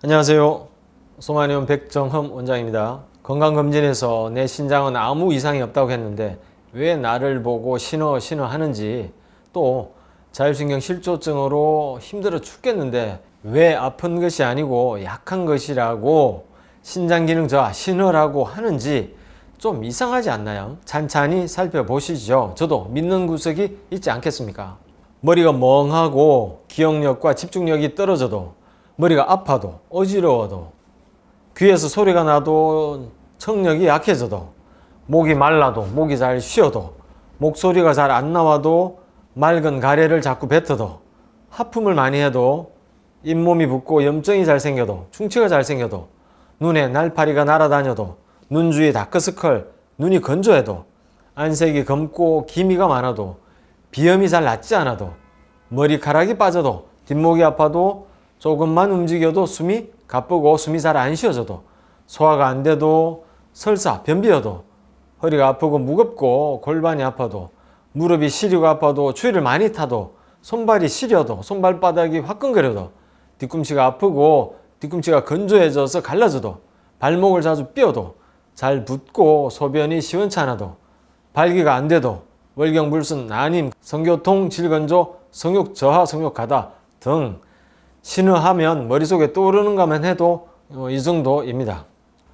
안녕하세요. 송한의원 백정흠 원장입니다. 건강검진에서 내 신장은 아무 이상이 없다고 했는데 왜 나를 보고 신어 하는지, 또 자율신경 실조증으로 힘들어 죽겠는데 왜 아픈 것이 아니고 약한 것이라고 신장기능 저하 신어라고 하는지 좀 이상하지 않나요? 찬찬히 살펴보시죠. 저도 믿는 구석이 있지 않겠습니까? 머리가 멍하고 기억력과 집중력이 떨어져도, 머리가 아파도 어지러워도, 귀에서 소리가 나도 청력이 약해져도, 목이 말라도 목이 잘 쉬어도, 목소리가 잘 안 나와도 맑은 가래를 자꾸 뱉어도, 하품을 많이 해도, 잇몸이 붓고 염증이 잘 생겨도, 충치가 잘 생겨도, 눈에 날파리가 날아다녀도, 눈 주위 다크서클, 눈이 건조해도, 안색이 검고 기미가 많아도, 비염이 잘 낫지 않아도, 머리카락이 빠져도, 뒷목이 아파도, 조금만 움직여도 숨이 가쁘고 숨이 잘 안 쉬어져도, 소화가 안 돼도, 설사 변비여도, 허리가 아프고 무겁고 골반이 아파도, 무릎이 시리고 아파도, 추위를 많이 타도, 손발이 시려도, 손발바닥이 화끈거려도, 뒤꿈치가 아프고 뒤꿈치가 건조해져서 갈라져도, 발목을 자주 삐어도, 잘 붓고 소변이 시원치 않아도, 발기가 안 돼도, 월경불순, 난임, 성교통, 질건조, 성욕 저하, 성욕 가다 등 신어하면 머릿속에 떠오르는 것만 해도 이 정도입니다.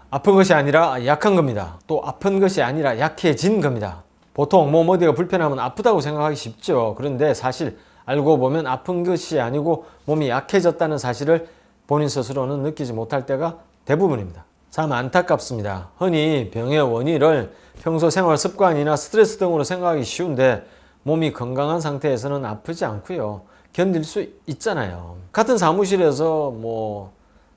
아픈 것이 아니라 약한 겁니다. 또 아픈 것이 아니라 약해진 겁니다. 보통 몸 어디가 불편하면 아프다고 생각하기 쉽죠. 그런데 사실 알고 보면 아픈 것이 아니고 몸이 약해졌다는 사실을 본인 스스로는 느끼지 못할 때가 대부분입니다. 참 안타깝습니다. 흔히 병의 원인을 평소 생활 습관이나 스트레스 등으로 생각하기 쉬운데, 몸이 건강한 상태에서는 아프지 않고요, 견딜 수 있잖아요. 같은 사무실에서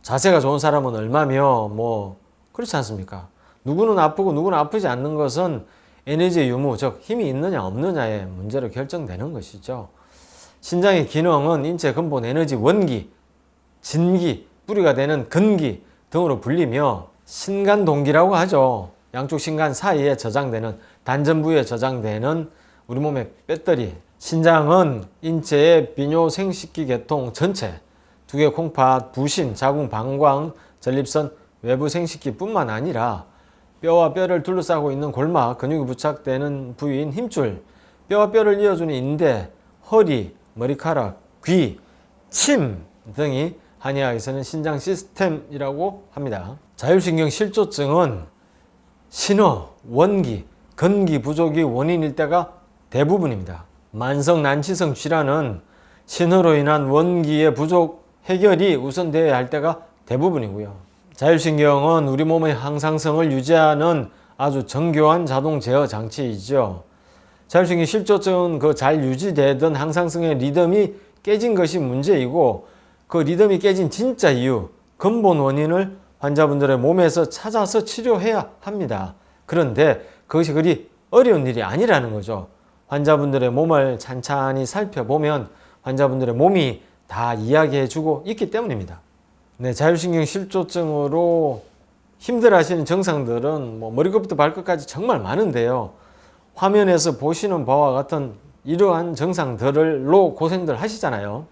자세가 좋은 사람은 얼마며 그렇지 않습니까? 누구는 아프고 누구는 아프지 않는 것은 에너지의 유무, 즉 힘이 있느냐 없느냐의 문제로 결정되는 것이죠. 신장의 기능은 인체 근본 에너지 원기, 진기, 뿌리가 되는 근기 등으로 불리며 신간동기라고 하죠. 양쪽 신간 사이에 저장되는, 단전 부위에 저장되는 우리 몸의 배터리. 신장은 인체의 비뇨 생식기 계통 전체, 두개 콩팥, 부신, 자궁, 방광, 전립선, 외부 생식기 뿐만 아니라 뼈와 뼈를 둘러싸고 있는 골막, 근육이 부착되는 부위인 힘줄, 뼈와 뼈를 이어주는 인대, 허리, 머리카락, 귀, 침 등이 한의학에서는 신장 시스템이라고 합니다. 자율신경 실조증은 신어, 원기, 건기 부족이 원인일 때가 대부분입니다. 만성 난치성 질환은 신호로 인한 원기의 부족 해결이 우선되어야 할 때가 대부분이고요. 자율신경은 우리 몸의 항상성을 유지하는 아주 정교한 자동 제어 장치이죠. 자율신경 실조증은 그 잘 유지되던 항상성의 리듬이 깨진 것이 문제이고, 그 리듬이 깨진 진짜 이유, 근본 원인을 환자분들의 몸에서 찾아서 치료해야 합니다. 그런데 그것이 그리 어려운 일이 아니라는 거죠. 환자분들의 몸을 찬찬히 살펴보면 환자분들의 몸이 다 이야기해주고 있기 때문입니다. 네, 자율신경 실조증으로 힘들어하시는 증상들은 머리끝부터 발끝까지 정말 많은데요. 화면에서 보시는 바와 같은 이러한 증상들로 고생들 하시잖아요.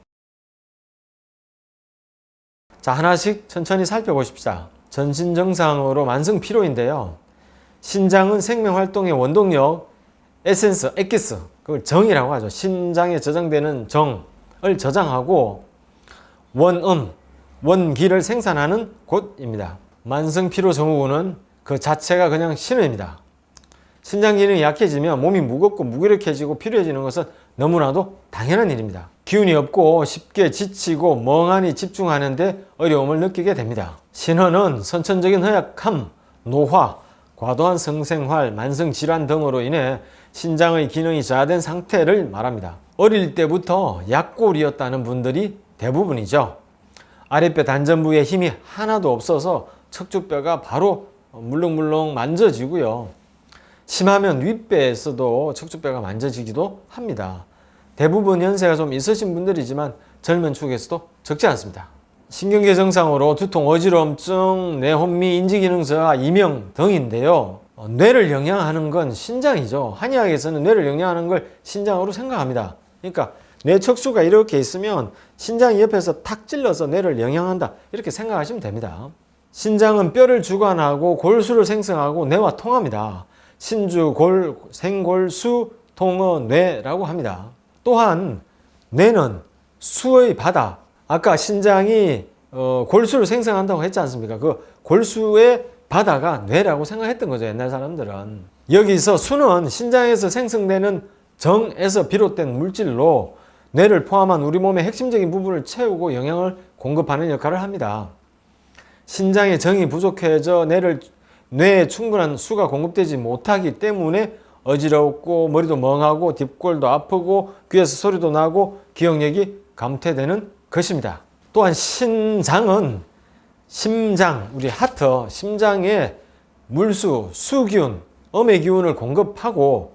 자, 하나씩 천천히 살펴보십시다. 전신 증상으로 만성 피로인데요. 신장은 생명활동의 원동력, 에센스, 엑기스, 그걸 정이라고 하죠. 신장에 저장되는 정을 저장하고 원기를 생산하는 곳입니다. 만성 피로 증후군은 그 자체가 그냥 신호입니다. 신장 기능이 약해지면 몸이 무겁고 무기력해지고 피로해지는 것은 너무나도 당연한 일입니다. 기운이 없고 쉽게 지치고 멍하니 집중하는데 어려움을 느끼게 됩니다. 신호는 선천적인 허약함, 노화, 과도한 성생활, 만성질환 등으로 인해 신장의 기능이 저하된 상태를 말합니다. 어릴 때부터 약골이었다는 분들이 대부분이죠. 아랫배 단전 부위에 힘이 하나도 없어서 척추뼈가 바로 물렁물렁 만져지고요. 심하면 윗배에서도 척추뼈가 만져지기도 합니다. 대부분 연세가 좀 있으신 분들이지만 젊은 축에서도 적지 않습니다. 신경계 증상으로 두통, 어지럼증, 뇌혼미, 인지기능 저하, 이명 등인데요. 뇌를 영양하는 건 신장이죠. 한의학에서는 뇌를 영양하는 걸 신장으로 생각합니다. 그러니까 뇌 척수가 이렇게 있으면 신장이 옆에서 탁 찔러서 뇌를 영양한다, 이렇게 생각하시면 됩니다. 신장은 뼈를 주관하고 골수를 생성하고 뇌와 통합니다. 신주, 골, 생골수, 통어, 뇌라고 합니다. 또한 뇌는 수의 바다, 아까 신장이 골수를 생성한다고 했지 않습니까? 그 골수의 바다가 뇌라고 생각했던 거죠, 옛날 사람들은. 여기서 수는 신장에서 생성되는 정에서 비롯된 물질로 뇌를 포함한 우리 몸의 핵심적인 부분을 채우고 영양을 공급하는 역할을 합니다. 신장의 정이 부족해져 뇌에 충분한 수가 공급되지 못하기 때문에 어지럽고 머리도 멍하고 뒷골도 아프고 귀에서 소리도 나고 기억력이 감퇴되는 것입니다. 또한 신장은 우리 하트, 심장에 물수, 수기운, 음의 기운을 공급하고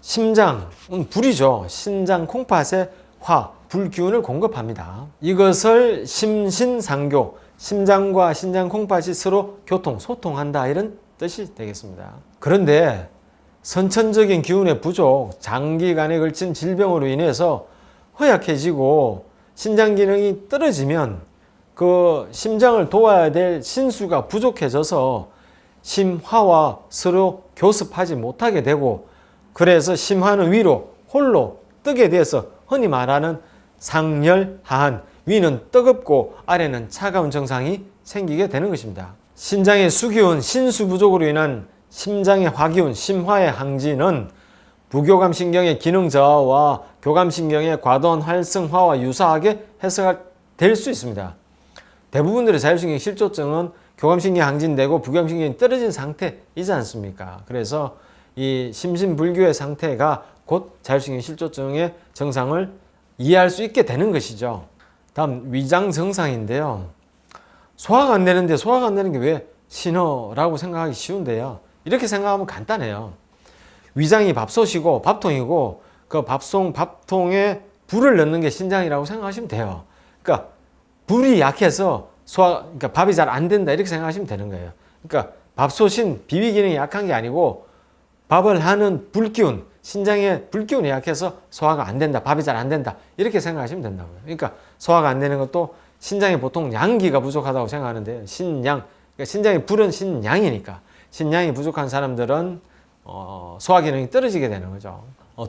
심장은 불이죠. 신장 콩팥에 화, 불기운을 공급합니다. 이것을 심신상교, 심장과 신장 콩팥이 서로 소통한다, 이런 뜻이 되겠습니다. 그런데 선천적인 기운의 부족, 장기간에 걸친 질병으로 인해서 허약해지고 신장 기능이 떨어지면 그 심장을 도와야 될 신수가 부족해져서 심화와 서로 교습하지 못하게 되고, 그래서 심화는 위로 홀로 뜨게 돼서 흔히 말하는 상열하한, 위는 뜨겁고 아래는 차가운 증상이 생기게 되는 것입니다. 신장의 수기운, 신수 부족으로 인한 심장의 화기운, 심화의 항진은 부교감신경의 기능 저하와 교감신경의 과도한 활성화와 유사하게 해석될 수 있습니다. 대부분들의 자율신경 실조증은 교감신경이 항진되고 부교감신경이 떨어진 상태이지 않습니까? 그래서 이 심신불교의 상태가 곧 자율신경 실조증의 증상을 이해할 수 있게 되는 것이죠. 다음 위장 증상인데요. 소화가 안 되는데 소화가 안 되는 게 왜 신호라고 생각하기 쉬운데요. 이렇게 생각하면 간단해요. 위장이 밥솥이고 밥통이고 그 밥통에 불을 넣는 게 신장이라고 생각하시면 돼요. 그러니까 불이 약해서 그러니까 밥이 잘 안 된다, 이렇게 생각하시면 되는 거예요. 그러니까 밥솥인 비위 기능이 약한 게 아니고 밥을 하는 불기운, 신장의 불기운이 약해서 소화가 안 된다, 밥이 잘 안 된다, 이렇게 생각하시면 된다고요. 그러니까 소화가 안 되는 것도 신장이 보통 양기가 부족하다고 생각하는데요. 신양, 그러니까 신장의 불은 신양이니까 신양이 부족한 사람들은 소화 기능이 떨어지게 되는 거죠.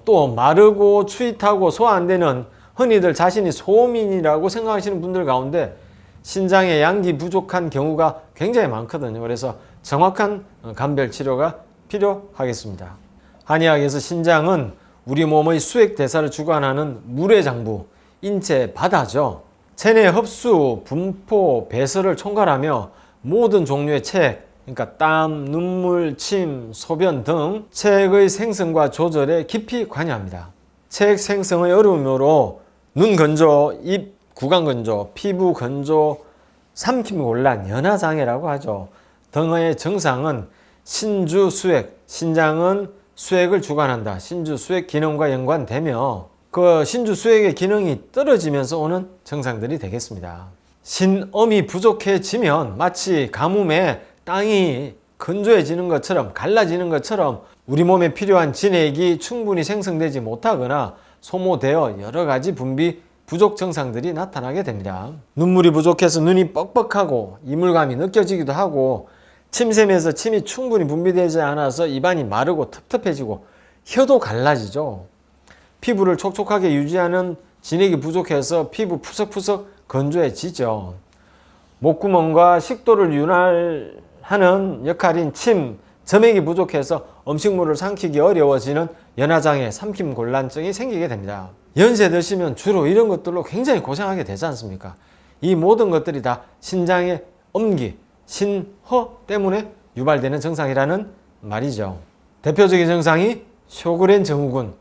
또 마르고 추위타고 소화 안 되는, 흔히들 자신이 소민이라고 생각하시는 분들 가운데 신장의 양기 부족한 경우가 굉장히 많거든요. 그래서 정확한 감별 치료가 필요하겠습니다. 한의학에서 신장은 우리 몸의 수액 대사를 주관하는 물의 장부, 인체 바다죠. 체내 흡수, 분포, 배설을 총괄하며 모든 종류의 체액, 그러니까 땀, 눈물, 침, 소변 등 체액의 생성과 조절에 깊이 관여합니다. 체액 생성의 어려움으로 눈 건조, 입 구강 건조, 피부 건조, 삼킴 곤란, 연하장애라고 하죠. 등의 증상은 신주수액, 신장은 수액을 주관한다. 신주수액 기능과 연관되며 그 신주수액의 기능이 떨어지면서 오는 증상들이 되겠습니다. 신음이 부족해지면 마치 가뭄에 땅이 건조해지는 것처럼, 갈라지는 것처럼 우리 몸에 필요한 진액이 충분히 생성되지 못하거나 소모되어 여러 가지 분비 부족 증상들이 나타나게 됩니다. 눈물이 부족해서 눈이 뻑뻑하고 이물감이 느껴지기도 하고, 침샘에서 침이 충분히 분비되지 않아서 입안이 마르고 텁텁해지고 혀도 갈라지죠. 피부를 촉촉하게 유지하는 진액이 부족해서 피부 푸석푸석 건조해지죠. 목구멍과 식도를 윤활하는 역할인 침, 점액이 부족해서 음식물을 삼키기 어려워지는 연하장애, 삼킴곤란증이 생기게 됩니다. 연세 드시면 주로 이런 것들로 굉장히 고생하게 되지 않습니까? 이 모든 것들이 다 신장의 음기, 신허 때문에 유발되는 증상이라는 말이죠. 대표적인 증상이 쇼그렌 증후군,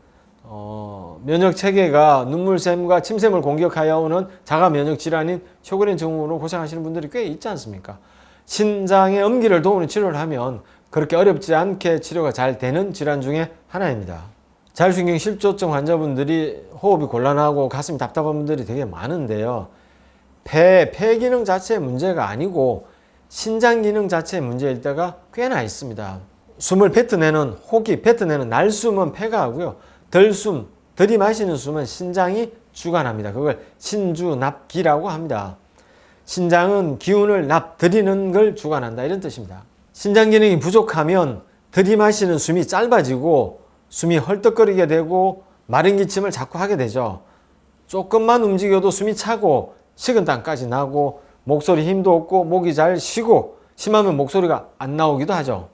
면역체계가 눈물샘과 침샘을 공격하여 오는 자가 면역 질환인 쇼그렌 증후군으로 고생하시는 분들이 꽤 있지 않습니까? 신장의 음기를 도우는 치료를 하면 그렇게 어렵지 않게 치료가 잘 되는 질환 중에 하나입니다. 자율신경 실조증 환자분들이 호흡이 곤란하고 가슴이 답답한 분들이 되게 많은데요. 폐 기능 자체의 문제가 아니고 신장 기능 자체의 문제일 때가 꽤나 있습니다. 숨을 뱉어내는 호기, 뱉어내는 날숨은 폐가 하고요. 덜숨, 들이마시는 숨은 신장이 주관합니다. 그걸 신주납기라고 합니다. 신장은 기운을 들이는 걸 주관한다, 이런 뜻입니다. 신장 기능이 부족하면 들이마시는 숨이 짧아지고 숨이 헐떡거리게 되고 마른 기침을 자꾸 하게 되죠. 조금만 움직여도 숨이 차고 식은땀까지 나고 목소리 힘도 없고 목이 잘 쉬고 심하면 목소리가 안 나오기도 하죠.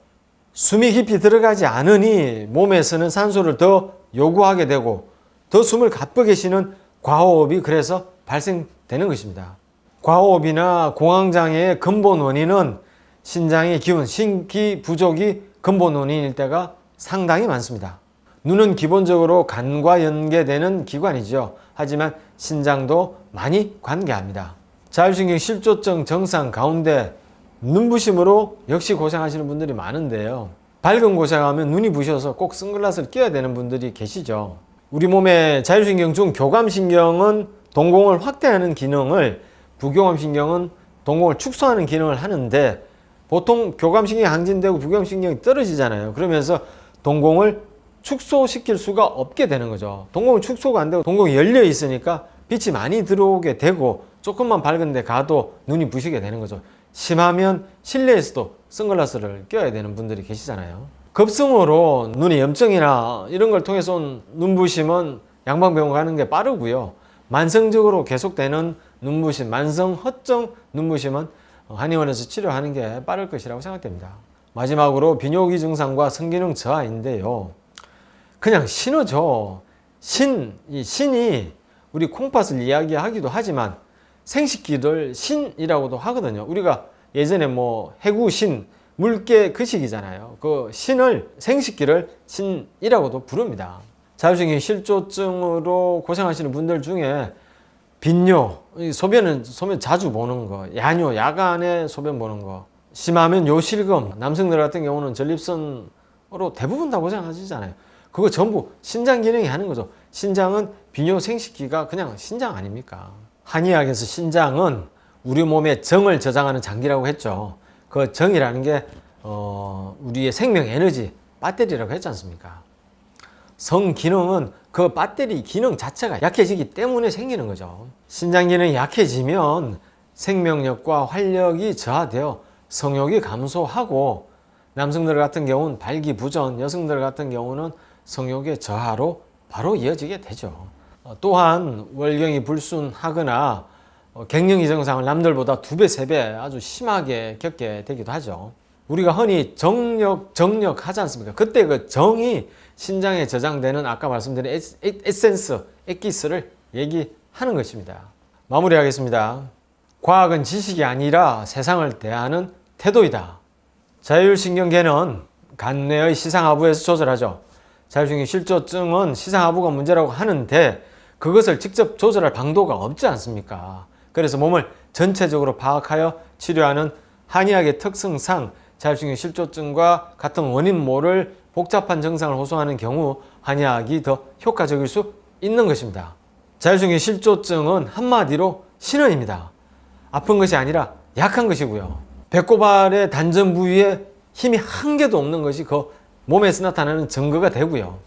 숨이 깊이 들어가지 않으니 몸에서는 산소를 더 요구하게 되고 더 숨을 가쁘게 쉬는 과호흡이 그래서 발생되는 것입니다. 과호흡이나 공황장애의 근본 원인은 신장의 기운, 신기 부족이 근본 원인일 때가 상당히 많습니다. 눈은 기본적으로 간과 연계되는 기관이죠. 하지만 신장도 많이 관계합니다. 자율신경 실조증 증상 가운데 눈부심으로 역시 고생하시는 분들이 많은데요. 밝은 곳에 가면 눈이 부셔서 꼭 선글라스를 껴야 되는 분들이 계시죠. 우리 몸의 자율신경 중 교감신경은 동공을 확대하는 기능을, 부교감신경은 동공을 축소하는 기능을 하는데 보통 교감신경이 항진되고 부교감신경이 떨어지잖아요. 그러면서 동공을 축소시킬 수가 없게 되는 거죠. 동공이 축소가 안 되고 동공이 열려 있으니까 빛이 많이 들어오게 되고 조금만 밝은 데 가도 눈이 부시게 되는 거죠. 심하면 실내에서도 선글라스를 껴야 되는 분들이 계시잖아요. 급성으로 눈에 염증이나 이런 걸 통해서 온 눈부심은 양방병원 가는 게 빠르고요. 만성적으로 계속되는 눈부심, 만성 허증 눈부심은 한의원에서 치료하는 게 빠를 것이라고 생각됩니다. 마지막으로 비뇨기 증상과 성기능 저하인데요. 그냥 신호죠. 이 신이 우리 콩팥을 이야기하기도 하지만 생식기를 신이라고도 하거든요. 우리가 예전에 뭐 해구신, 물개 그 식이잖아요. 그 신을, 생식기를 신이라고도 부릅니다. 자율신경 실조증으로 고생하시는 분들 중에 빈뇨, 소변 자주 보는 거, 야뇨, 야간에 소변 보는 거, 심하면 요실금, 남성들 같은 경우는 전립선으로 대부분 다 고생하시잖아요. 그거 전부 신장 기능이 하는 거죠. 신장은 비뇨 생식기가 그냥 신장 아닙니까? 한의학에서 신장은 우리 몸의 정을 저장하는 장기라고 했죠. 그 정이라는 게 우리의 생명 에너지, 배터리라고 했지 않습니까? 성 기능은 그 배터리 기능 자체가 약해지기 때문에 생기는 거죠. 신장 기능이 약해지면 생명력과 활력이 저하되어 성욕이 감소하고 남성들 같은 경우는 발기부전, 여성들 같은 경우는 성욕의 저하로 바로 이어지게 되죠. 또한 월경이 불순하거나 갱년기 증상을 남들보다 2배, 3배 아주 심하게 겪게 되기도 하죠. 우리가 흔히 정력 하지 않습니까? 그때 그 정이 신장에 저장되는 아까 말씀드린 에센스, 액기스를 얘기하는 것입니다. 마무리하겠습니다. 과학은 지식이 아니라 세상을 대하는 태도이다. 자율신경계는 간뇌의 시상하부에서 조절하죠. 자율신경 실조증은 시상하부가 문제라고 하는데 그것을 직접 조절할 방도가 없지 않습니까? 그래서 몸을 전체적으로 파악하여 치료하는 한의학의 특성상 자율신경 실조증과 같은 원인 모를 복잡한 증상을 호소하는 경우 한의학이 더 효과적일 수 있는 것입니다. 자율신경 실조증은 한마디로 신원입니다. 아픈 것이 아니라 약한 것이고요. 배꼽알의 단전 부위에 힘이 한 개도 없는 것이 그 몸에서 나타나는 증거가 되고요.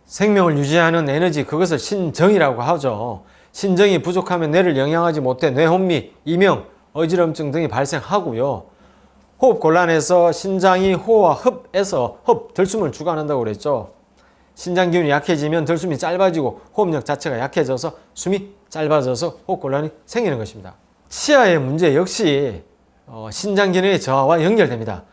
생명을 유지하는 에너지, 그것을 신정이라고 하죠. 신정이 부족하면 뇌를 영양하지 못해 뇌혼미, 이명, 어지럼증 등이 발생하고요. 호흡곤란에서 신장이 호와 흡에서 들숨을 주관한다고 그랬죠. 신장 기운이 약해지면 들숨이 짧아지고 호흡력 자체가 약해져서 숨이 짧아져서 호흡곤란이 생기는 것입니다. 치아의 문제 역시 신장 기능의 저하와 연결됩니다.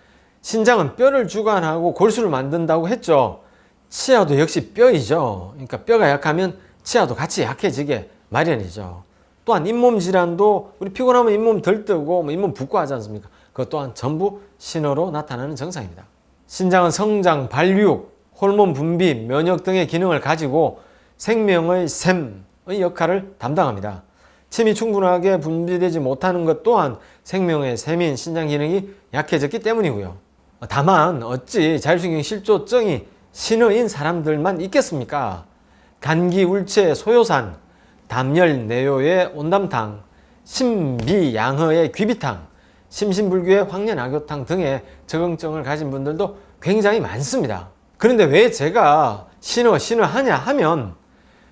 신장은 뼈를 주관하고 골수를 만든다고 했죠. 치아도 역시 뼈이죠. 그러니까 뼈가 약하면 치아도 같이 약해지게 마련이죠. 또한 잇몸 질환도 우리 피곤하면 잇몸 덜 뜨고 잇몸 붓고 하지 않습니까? 그것 또한 전부 신호로 나타나는 증상입니다. 신장은 성장, 발육, 호르몬 분비, 면역 등의 기능을 가지고 생명의 샘의 역할을 담당합니다. 침이 충분하게 분비되지 못하는 것 또한 생명의 샘인 신장 기능이 약해졌기 때문이고요. 다만 어찌 자율신경 실조증이 신의인 사람들만 있겠습니까? 감기, 울체, 소요산, 담열, 내요의 온담탕, 신비양허의 귀비탕, 심신불교의 황련악교탕 등의 적응증을 가진 분들도 굉장히 많습니다. 그런데 왜 제가 신어하냐 하면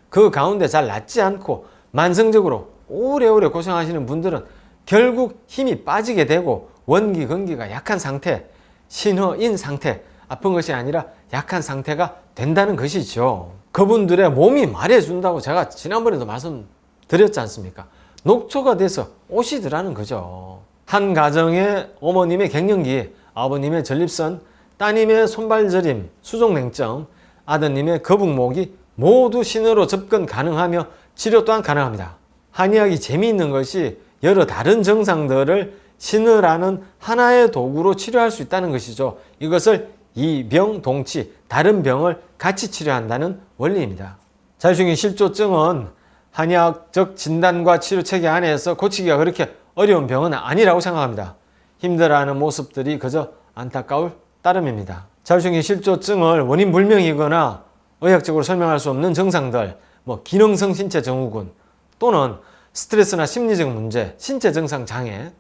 그 가운데 잘 낫지 않고 만성적으로 오래오래 고생하시는 분들은 결국 힘이 빠지게 되고 원기, 근기가 약한 상태, 신어인 상태, 아픈 것이 아니라 약한 상태가 된다는 것이죠. 그분들의 몸이 말해준다고 제가 지난번에도 말씀드렸지 않습니까? 녹초가 돼서 오시더라는 거죠. 한 가정의 어머님의 갱년기, 아버님의 전립선, 따님의 손발저림, 수족냉증, 아드님의 거북목이 모두 신으로 접근 가능하며 치료 또한 가능합니다. 한의학이 재미있는 것이 여러 다른 증상들을 신으라는 하나의 도구로 치료할 수 있다는 것이죠. 이것을 이병동치, 다른 병을 같이 치료한다는 원리입니다. 자율신경 실조증은 한의학적 진단과 치료 체계 안에서 고치기가 그렇게 어려운 병은 아니라고 생각합니다. 힘들어하는 모습들이 그저 안타까울 따름입니다. 자율신경 실조증을 원인 불명이거나 의학적으로 설명할 수 없는 증상들, 기능성 신체 증후군 또는 스트레스나 심리적 문제, 신체 증상 장애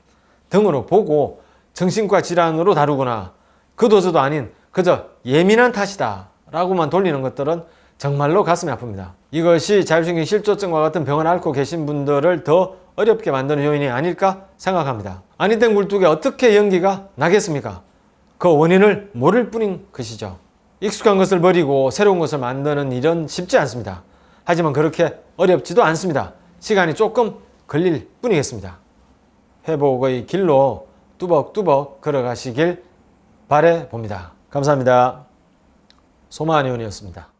등으로 보고 정신과 질환으로 다루거나 그도저도 아닌 그저 예민한 탓이다 라고만 돌리는 것들은 정말로 가슴이 아픕니다. 이것이 자율신경 실조증과 같은 병을 앓고 계신 분들을 더 어렵게 만드는 요인이 아닐까 생각합니다. 아니 땡 굴뚝에 어떻게 연기가 나겠습니까? 그 원인을 모를 뿐인 것이죠. 익숙한 것을 버리고 새로운 것을 만드는 일은 쉽지 않습니다. 하지만 그렇게 어렵지도 않습니다. 시간이 조금 걸릴 뿐이겠습니다. 회복의 길로 뚜벅뚜벅 걸어가시길 바라봅니다. 감사합니다. 소마한의원이었습니다.